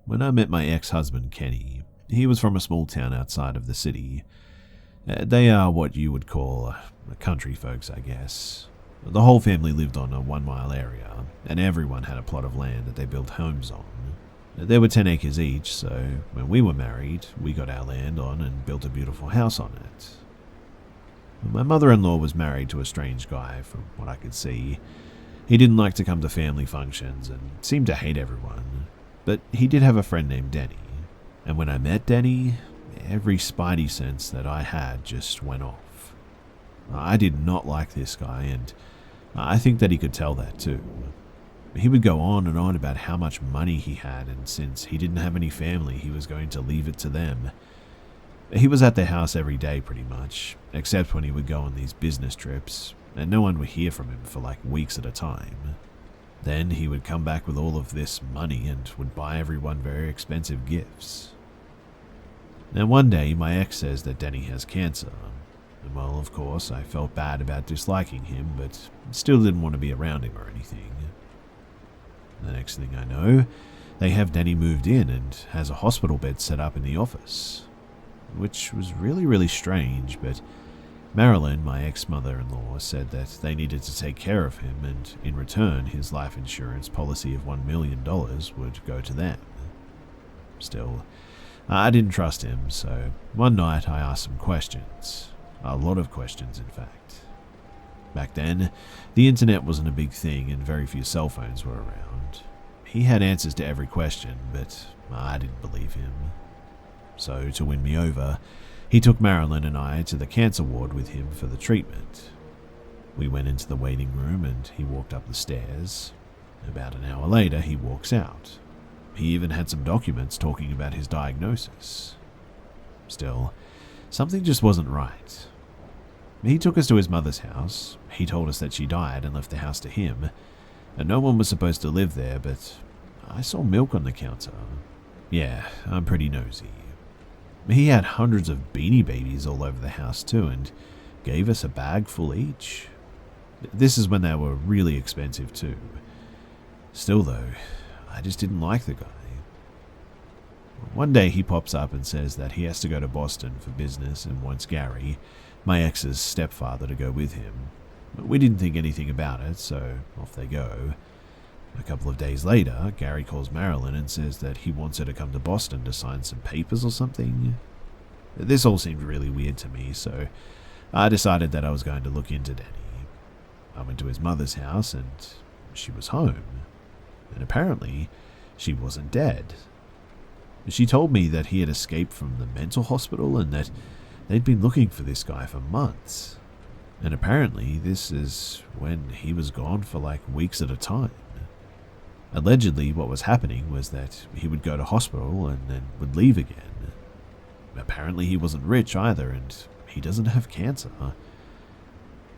when I met my ex-husband Kenny, he was from a small town outside of the city. They are what you would call country folks, I guess. The whole family lived on a 1-mile area, and everyone had a plot of land that they built homes on. There were 10 acres each, so when we were married, we got our land on and built a beautiful house on it. My mother-in-law was married to a strange guy, from what I could see. He didn't like to come to family functions and seemed to hate everyone, but he did have a friend named Denny. And when I met Denny, every spidey sense that I had just went off. I did not like this guy, and I think that he could tell that too. He would go on and on about how much money he had, and since he didn't have any family, he was going to leave it to them. He was at their house every day pretty much, except when he would go on these business trips, and no one would hear from him for like weeks at a time. Then he would come back with all of this money and would buy everyone very expensive gifts. Now one day, my ex says that Denny has cancer. And well, of course, I felt bad about disliking him, but still didn't want to be around him or anything. The next thing I know, they have Denny moved in and has a hospital bed set up in the office. Which was really strange, but Marilyn, my ex-mother-in-law, said that they needed to take care of him, and in return, his life insurance policy of $1 million would go to them. Still, I didn't trust him, so one night I asked some questions. A lot of questions, in fact. Back then, the internet wasn't a big thing and very few cell phones were around. He had answers to every question, but I didn't believe him. So, to win me over, he took Marilyn and I to the cancer ward with him for the treatment. We went into the waiting room and he walked up the stairs. About an hour later, he walks out. He even had some documents talking about his diagnosis. Still, something just wasn't right. He took us to his mother's house. He told us that she died and left the house to him, and no one was supposed to live there, but I saw milk on the counter. Yeah, I'm pretty nosy. He had hundreds of Beanie Babies all over the house too, and gave us a bag full each. This is when they were really expensive too. Still though, I just didn't like the guy. One day he pops up and says that he has to go to Boston for business and wants Gary, my ex's stepfather, to go with him. We didn't think anything about it, so off they go. A couple of days later, Gary calls Marilyn and says that he wants her to come to Boston to sign some papers or something. This all seemed really weird to me, so I decided that I was going to look into Denny. I went to his mother's house and she was home. And apparently, she wasn't dead. She told me that he had escaped from the mental hospital and that they'd been looking for this guy for months. And apparently, this is when he was gone for like weeks at a time. Allegedly, what was happening was that he would go to hospital and then would leave again. Apparently, he wasn't rich either, and he doesn't have cancer.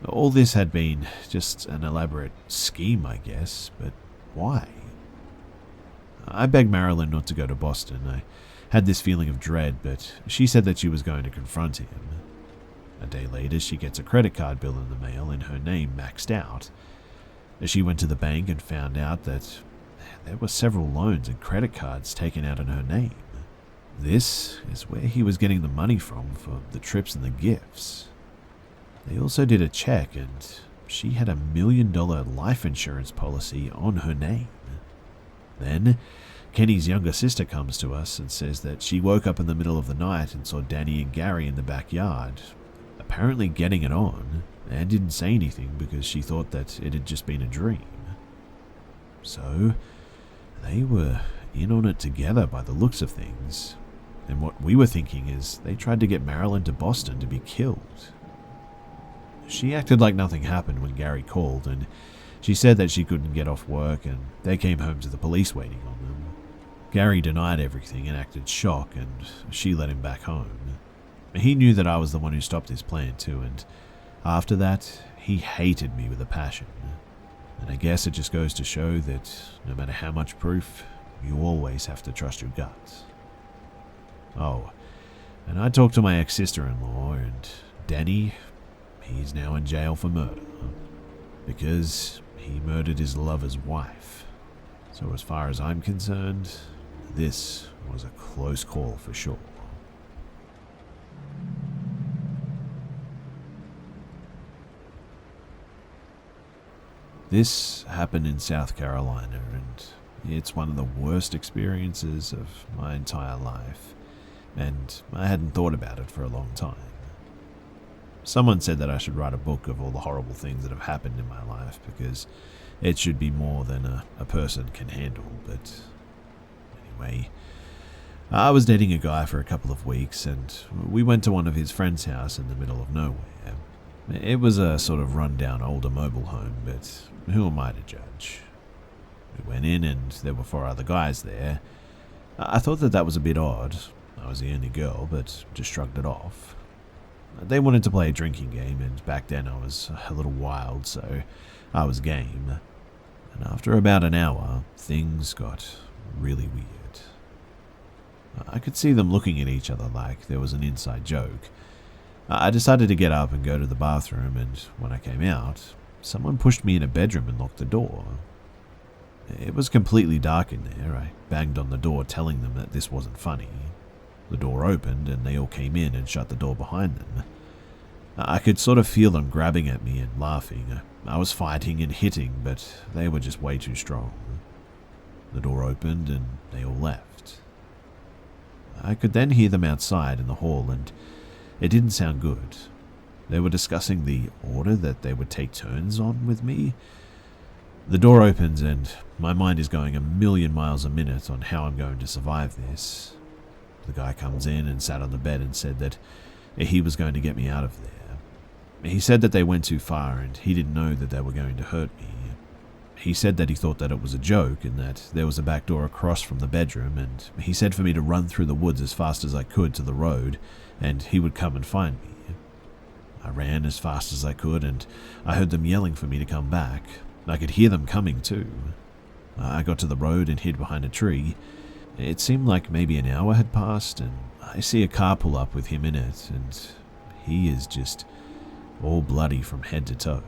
All this had been just an elaborate scheme, I guess, but why? I begged Marilyn not to go to Boston. I had this feeling of dread, but she said that she was going to confront him. A day later, she gets a credit card bill in the mail and her name maxed out. She went to the bank and found out that there were several loans and credit cards taken out in her name. This is where he was getting the money from for the trips and the gifts. They also did a check and she had $1 million life insurance policy on her name. Then, Kenny's younger sister comes to us and says that she woke up in the middle of the night and saw Danny and Gary in the backyard, apparently getting it on, and didn't say anything because she thought that it had just been a dream. So, they were in on it together by the looks of things, and what we were thinking is they tried to get Marilyn to Boston to be killed. She acted like nothing happened when Gary called, and she said that she couldn't get off work and they came home to the police waiting on them. Gary denied everything and acted shocked, and she let him back home. He knew that I was the one who stopped his plan too, and after that, he hated me with a passion. And I guess it just goes to show that no matter how much proof, you always have to trust your gut. Oh, and I talked to my ex-sister-in-law, and Danny, he's now in jail for murder. Because he murdered his lover's wife. So as far as I'm concerned, This was a close call for sure. This happened in South Carolina, and it's one of the worst experiences of my entire life, and I hadn't thought about it for a long time. Someone said that I should write a book of all the horrible things that have happened in my life, because it should be more than a person can handle, but anyway, I was dating a guy for a couple of weeks, and we went to one of his friend's house in the middle of nowhere. It was a sort of run-down older mobile home, but who am I to judge? We went in and there were 4 other guys there. I thought that was a bit odd. I was the only girl, but just shrugged it off. They wanted to play a drinking game, and back then I was a little wild, so I was game. And after about an hour, things got really weird. I could see them looking at each other like there was an inside joke. I decided to get up and go to the bathroom, and when I came out, someone pushed me in a bedroom and locked the door. It was completely dark in there. I banged on the door telling them that this wasn't funny. The door opened and they all came in and shut the door behind them. I could sort of feel them grabbing at me and laughing. I was fighting and hitting, but they were just way too strong. The door opened and they all left. I could then hear them outside in the hall, and it didn't sound good. They were discussing the order that they would take turns on with me. The door opens and my mind is going a million miles a minute on how I'm going to survive this. The guy comes in and sat on the bed and said that he was going to get me out of there. He said that they went too far and he didn't know that they were going to hurt me. He said that he thought that it was a joke and that there was a back door across from the bedroom, and he said for me to run through the woods as fast as I could to the road and he would come and find me. I ran as fast as I could and I heard them yelling for me to come back. I could hear them coming too. I got to the road and hid behind a tree. It seemed like maybe an hour had passed, and I see a car pull up with him in it, and he is just all bloody from head to toe.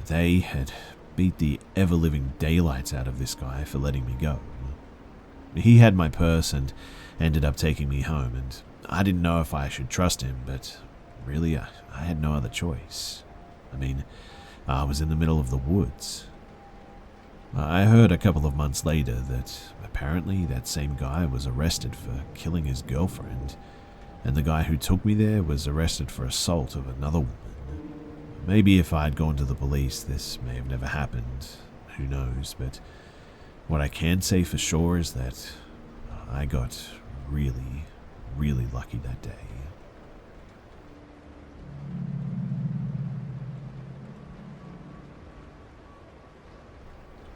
They had beat the ever-living daylights out of this guy for letting me go. He had my purse and ended up taking me home, and I didn't know if I should trust him, but really I had no other choice. I mean, I was in the middle of the woods. I heard a couple of months later that apparently that same guy was arrested for killing his girlfriend, and the guy who took me there was arrested for assault of another woman. Maybe if I had gone to the police, this may have never happened. Who knows? But what I can say for sure is that I got really, really lucky that day.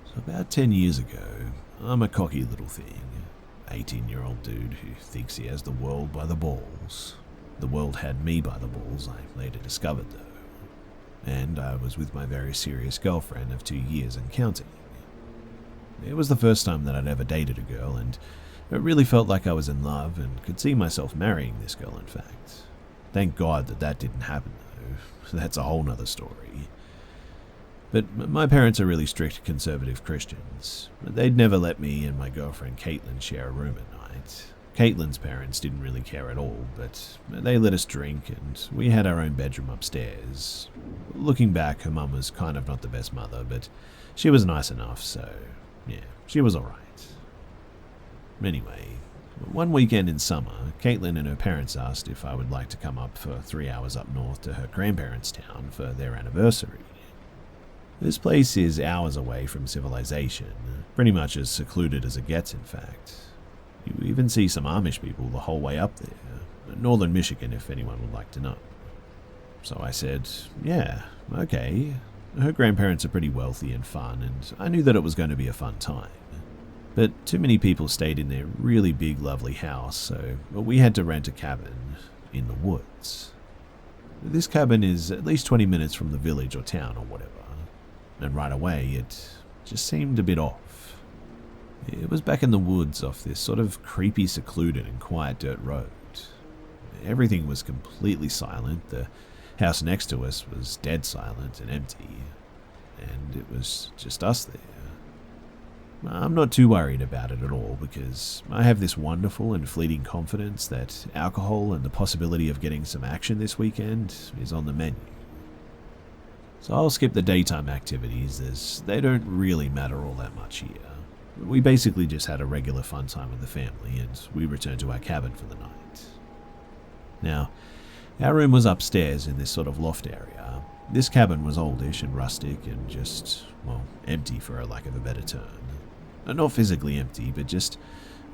So about 10 years ago, I'm a cocky little thing. 18-year-old dude who thinks he has the world by the balls. The world had me by the balls, I later discovered though. And I was with my very serious girlfriend of 2 years and counting. It was the first time that I'd ever dated a girl, and it really felt like I was in love and could see myself marrying this girl, in fact. Thank God that didn't happen though. That's a whole nother story. But my parents are really strict conservative Christians. They'd never let me and my girlfriend Caitlin share a room at night. Caitlin's parents didn't really care at all, but they let us drink and we had our own bedroom upstairs. Looking back, her mum was kind of not the best mother, but she was nice enough, so yeah, she was alright. Anyway, one weekend in summer, Caitlin and her parents asked if I would like to come up for 3 hours up north to her grandparents' town for their anniversary. This place is hours away from civilization, pretty much as secluded as it gets, in fact. You even see some Amish people the whole way up there, northern Michigan if anyone would like to know. So I said, yeah, okay. Her grandparents are pretty wealthy and fun, and I knew that it was going to be a fun time. But too many people stayed in their really big, lovely house, so we had to rent a cabin in the woods. This cabin is at least 20 minutes from the village or town or whatever, and right away it just seemed a bit off. It was back in the woods off this sort of creepy, secluded and quiet dirt road. Everything was completely silent. The house next to us was dead silent and empty, and it was just us there. I'm not too worried about it at all because I have this wonderful and fleeting confidence that alcohol and the possibility of getting some action this weekend is on the menu. So I'll skip the daytime activities as they don't really matter all that much here. We basically just had a regular fun time with the family and we returned to our cabin for the night. Now, our room was upstairs in this sort of loft area. This cabin was oldish and rustic and just, well, empty for a lack of a better term. Not physically empty, but just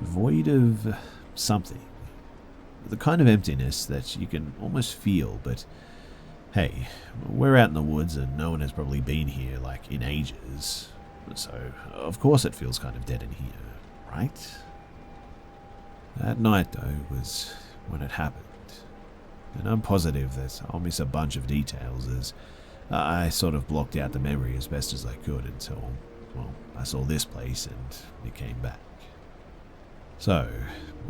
void of something. The kind of emptiness that you can almost feel, but hey, we're out in the woods and no one has probably been here like in ages. So, of course it feels kind of dead in here, right? That night, though, was when it happened. And I'm positive that I'll miss a bunch of details as I sort of blocked out the memory as best as I could until, well, I saw this place and it came back. So,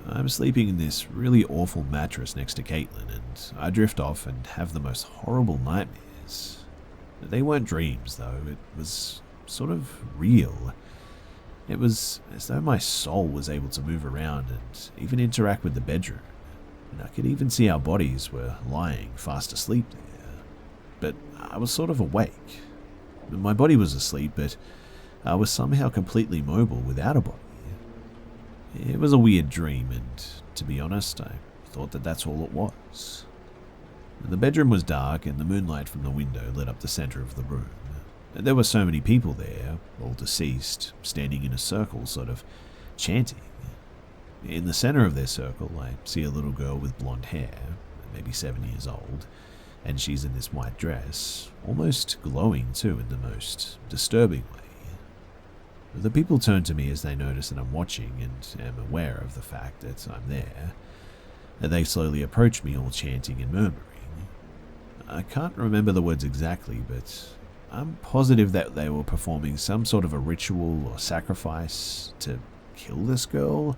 I'm sleeping in this really awful mattress next to Caitlin and I drift off and have the most horrible nightmares. They weren't dreams, though. It was sort of real. It was as though my soul was able to move around and even interact with the bedroom. And I could even see our bodies were lying fast asleep there. But I was sort of awake. My body was asleep, but I was somehow completely mobile without a body. It was a weird dream, and to be honest, I thought that that's all it was. The bedroom was dark, and the moonlight from the window lit up the center of the room. There were so many people there, all deceased, standing in a circle, sort of chanting. In the center of their circle, I see a little girl with blonde hair, maybe 7 years old, and she's in this white dress, almost glowing too in the most disturbing way. The people turn to me as they notice that I'm watching and am aware of the fact that I'm there. They slowly approach me all chanting and murmuring. I can't remember the words exactly, but I'm positive that they were performing some sort of a ritual or sacrifice to kill this girl.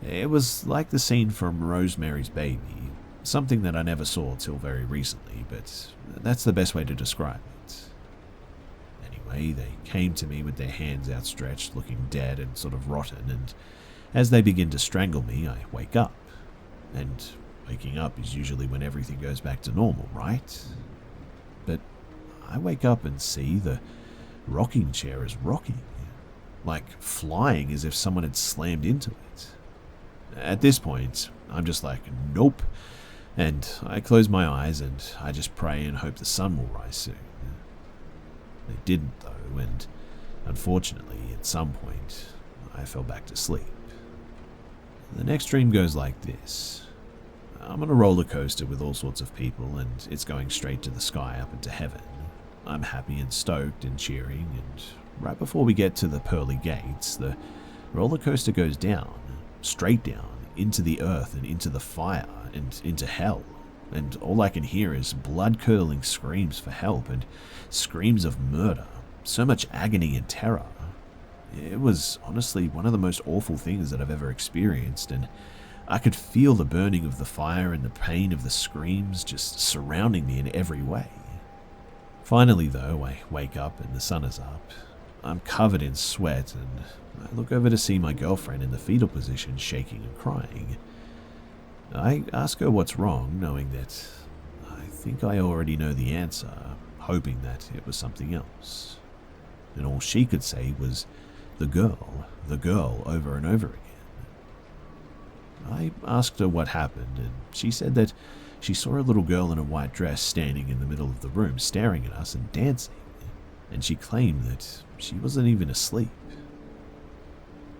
It was like the scene from Rosemary's Baby, something that I never saw till very recently, but that's the best way to describe it. Anyway, they came to me with their hands outstretched, looking dead and sort of rotten, and as they begin to strangle me, I wake up. And waking up is usually when everything goes back to normal, right? But I wake up and see the rocking chair is rocking, like flying as if someone had slammed into it. At this point, I'm just like, nope, and I close my eyes and I just pray and hope the sun will rise soon. It didn't though, and unfortunately, at some point, I fell back to sleep. The next dream goes like this. I'm on a roller coaster with all sorts of people and it's going straight to the sky up into heaven. I'm happy and stoked and cheering, and right before we get to the pearly gates, the roller coaster goes down, straight down, into the earth and into the fire and into hell. And all I can hear is blood-curdling screams for help and screams of murder. So much agony and terror. It was honestly one of the most awful things that I've ever experienced, and I could feel the burning of the fire and the pain of the screams just surrounding me in every way. Finally, though, I wake up and the sun is up. I'm covered in sweat and I look over to see my girlfriend in the fetal position, shaking and crying. I ask her what's wrong, knowing that I think I already know the answer, hoping that it was something else. And all she could say was, the girl, over and over again. I asked her what happened, and she said that she saw a little girl in a white dress standing in the middle of the room staring at us and dancing, and she claimed that she wasn't even asleep.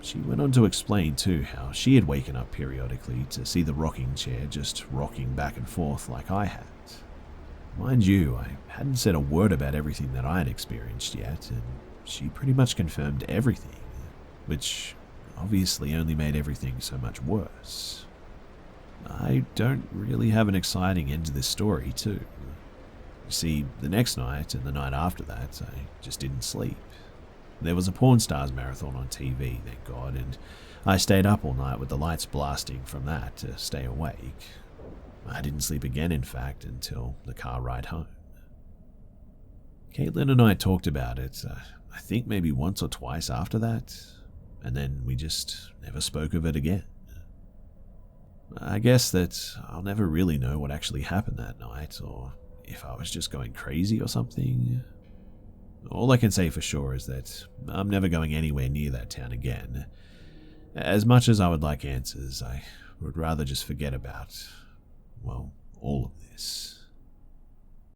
She went on to explain too how she had waken up periodically to see the rocking chair just rocking back and forth like I had. Mind you, I hadn't said a word about everything that I had experienced yet, and she pretty much confirmed everything, which obviously only made everything so much worse. I don't really have an exciting end to this story too. You see, the next night and the night after that, I just didn't sleep. There was a Porn Stars marathon on TV, thank God, and I stayed up all night with the lights blasting from that to stay awake. I didn't sleep again, in fact, until the car ride home. Caitlin and I talked about it, I I think maybe once or twice after that, and then we just never spoke of it again. I guess that I'll never really know what actually happened that night, or if I was just going crazy or something. All I can say for sure is that I'm never going anywhere near that town again. As much as I would like answers, I would rather just forget about, well, all of this.